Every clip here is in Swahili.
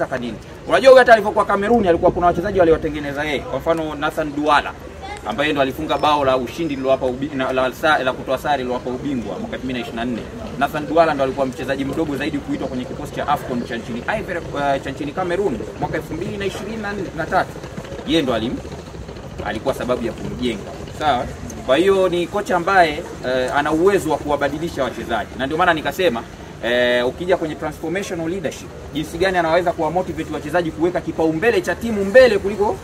anacheza kanini. Unajua huyu hata alipokuwa Kameruni alikuwa kuna wachezaji waliowatengeneza yeye. Kwa mfano Nathan Duala ambaye ndo alifunga bao la ushindi lilowapa la kutoa sare lilowapa ubingwa mwaka 2024. Nathan Duala ndo alikuwa mchezaji mdogo zaidi kuitwa kwenye kikosi cha AFCON cha nchini Cameroon mwaka 2023. Yeye ndo alikuwa sababu ya kumjenga. Sawa? Kwa hiyo ni kocha ambaye ana uwezo wa kuwabadilisha wachezaji. Na ndio maana nikasema ukija kwenye transformational leadership, jinsi gani anaweza kuwamotivate wachezaji kuweka kipaumbele cha timu mbele kuliko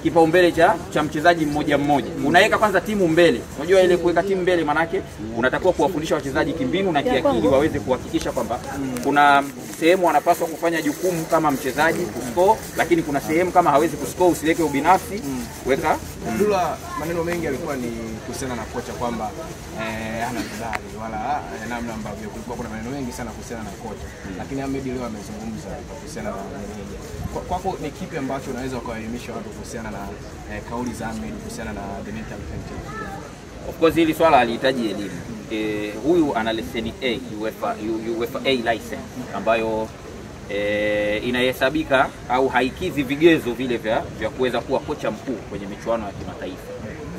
kipaumbele cha mchezaji mmoja mmoja. Unaweka kwanza timu mbele. Unajua ile kuweka timu mbele manake unatakiwa kuwafundisha wachezaji kimbinu na kiakili waweze kuhakikisha kwamba kuna sehemu wanapaswa kufanya jukumu kama mchezaji kuscore, lakini kuna sehemu kama hawezi kuscore usiweke ubinafsi, weka. Abdullah, maneno mengi alikuwa ni kuhusiana na kocha kwamba hana kibali wala namna ambavyo kulikuwa kuna maneno mengi sana kuhusiana na kocha. Lakini Ahmed leo amezungumza kuhusiana na meneja. Kwako ni kipi ambacho unaweza kuwaelimisha watu kuhusiana na kauli za Ahmed kuhusiana na the mental health? Of course hili swala halihitaji elimu. Huyu ana leseni A, UEFA A license ambayo inahesabika au haikizi vigezo vile vya kuweza kuwa kocha mkuu kwenye michuano ya kimataifa.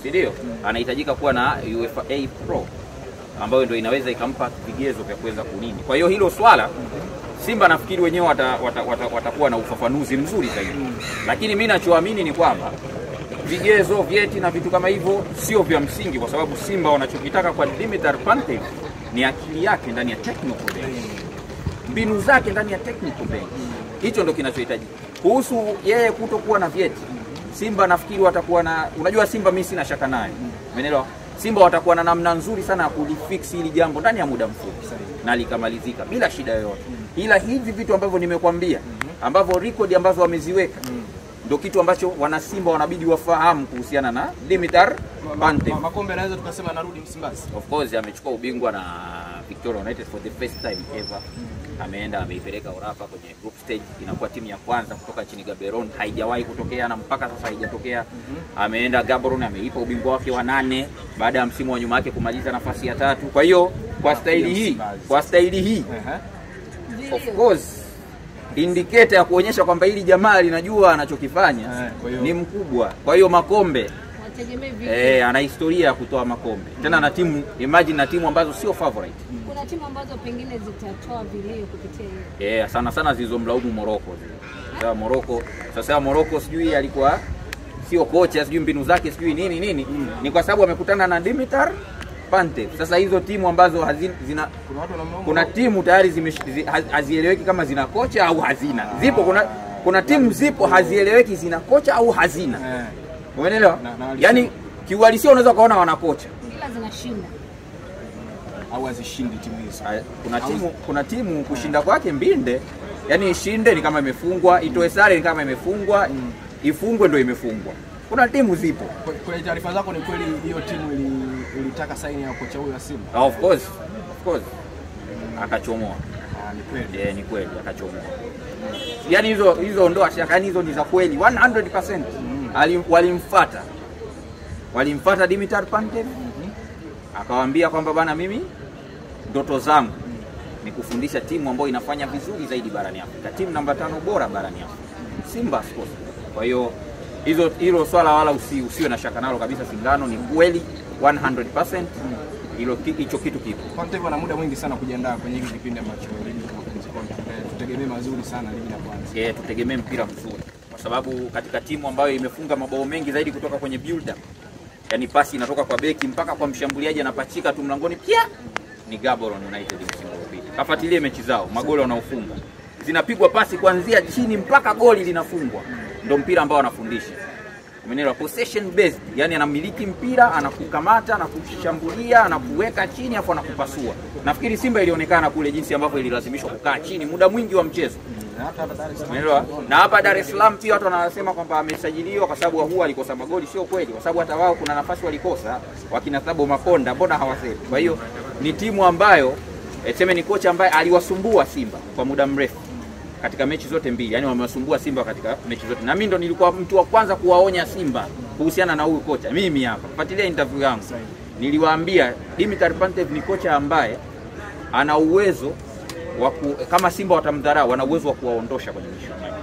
Ndio, anahitajika kuwa na UEFA A Pro ambayo ndio inaweza ikampa vigezo vya kuweza kunini. Kwa hiyo hilo swala Simba nafikiri wenyewe watakuwa na ufafanuzi mzuri zaidi. Lakini mimi ninachoamini ni kwamba vigezo, vyeti na vitu kama hivyo sio vya msingi, kwa sababu Simba wanachokitaka kwa Dimitar Pantev ni akili yake ndani ya technical bench, mbinu zake ndani ya technical bench. Hicho ndio kinachohitaji. Kuhusu yeye kutokuwa na vyeti, Simba nafikiri watakuwa na, unajua Simba mimi sina shaka naye. Umeelewa? Simba watakuwa na namna nzuri sana ya kulifix hili jambo ndani ya muda mfupi na likamalizika bila shida yoyote. Ila hivi vitu ambavyo nimekwambia ambavyo record ambazo wameziweka ndio kitu ambacho wana Simba wanabidi wafahamu kuhusiana na Dimitar Pantev. Makombe anaweza tukasema anarudi Msimbazi. Of course amechukua ubingwa na Victoria United for the first time ever. Ameenda ameipeleka Urafa kwenye group stage, inakuwa timu ya kwanza kutoka chini Gaborone, haijawahi kutokea na mpaka sasa haijatokea. Ameenda Gaborone ameipa ubingwa wake wa 8 baada ya msimu wa nyuma yake kumaliza nafasi ya 3. Kwa hiyo kwa staili hii of course indicator ya kuonyesha kwamba hili jamaa linajua anachokifanya ni mkubwa. Kwa hiyo makombe ana historia ya kutoa makombe. Tena na timu, imagine na timu ambazo sio favorite. Kuna timu ambazo pengine zitatoa vilio kupitia hiyo. Sana zilizomlaumu Morocco zile. Sasa Morocco sijui alikuwa sio kocha, sijui mbinu zake, sijui nini. Ni kwa sababu amekutana na Dimitar Pantev. Sasa hizo timu ambazo kuna timu tayari hazieleweki kama zina kocha au hazina. Zipo kuna timu zipo hazieleweki zina kocha au hazina. Umeelewa? Yaani kiuhalisia unaweza kuona wana kocha ila zinashinda au hazishindi timu hizo. Kuna timu kushinda kwake mbinde, yaani ishinde ni kama imefungwa, itoe sare ni kama imefungwa, ifungwe ndio imefungwa. Kuna timu zipo. Kwa taarifa zako ni kweli hiyo timu ilitaka saini ya kocha huyo wa Simba? Of course. Akachomoa. Ni kweli. Ni kweli akachomoa. Yaani hizo ondoa shaka, yani hizo ni za kweli 100%. Walimfuata Dimitar Pantev. Akawaambia kwamba bana, mimi ndoto zangu ni kufundisha timu ambayo inafanya vizuri zaidi barani Afrika, timu namba 5 bora barani Afrika, Simba Sports. Kwa hiyo hilo swala wala usiwe na shaka nalo kabisa. Singano ni kweli 100%. Hicho kitu kipo. Pantev ana muda mwingi sana kujiandaa kwenye hiki kipindi ambacho ligi tutegemee mazuri sana ligi ya kwanza. Tutegemee mpira mzuri, kwa sababu katika timu ambayo imefunga mabao mengi zaidi kutoka kwenye build up, yani pasi inatoka kwa beki mpaka kwa mshambuliaji anapachika tu mlangoni pia, ni Gaborone United msimu uliopita. Kafuatilie mechi zao, magoli wanaofunga zinapigwa pasi kuanzia chini mpaka goli linafungwa. Ndio mpira ambao wanafundisha. Umeelewa? Possession based, yani anamiliki mpira, anakukamata, anakushambulia, anakuweka chini afu anakupasua. Nafikiri Simba ilionekana kule jinsi ambavyo ililazimishwa kukaa chini muda mwingi wa mchezo. Umeelewa? Na hapa Dar es Salaam pia watu wanasema kwamba amesajiliwa kwa sababu huwa alikosa magoli. Sio kweli, kwa sababu hata wao kuna nafasi walikosa, wakina Thabo Makonda, mbona hawasemi? Kwa hiyo ni timu ambayo sema ni kocha ambaye aliwasumbua Simba kwa muda mrefu katika mechi zote mbili. Yani wamewasumbua Simba katika mechi zote. Na mimi ndo nilikuwa mtu wa kwanza kuwaonya Simba kuhusiana na huyu kocha. Mimi hapa, fuatilia interview yangu. Niliwaambia Dimitar Pantev ni kocha ambaye ana uwezo kama Simba watamdharau, wana uwezo wa kuwaondosha kwenye michuano.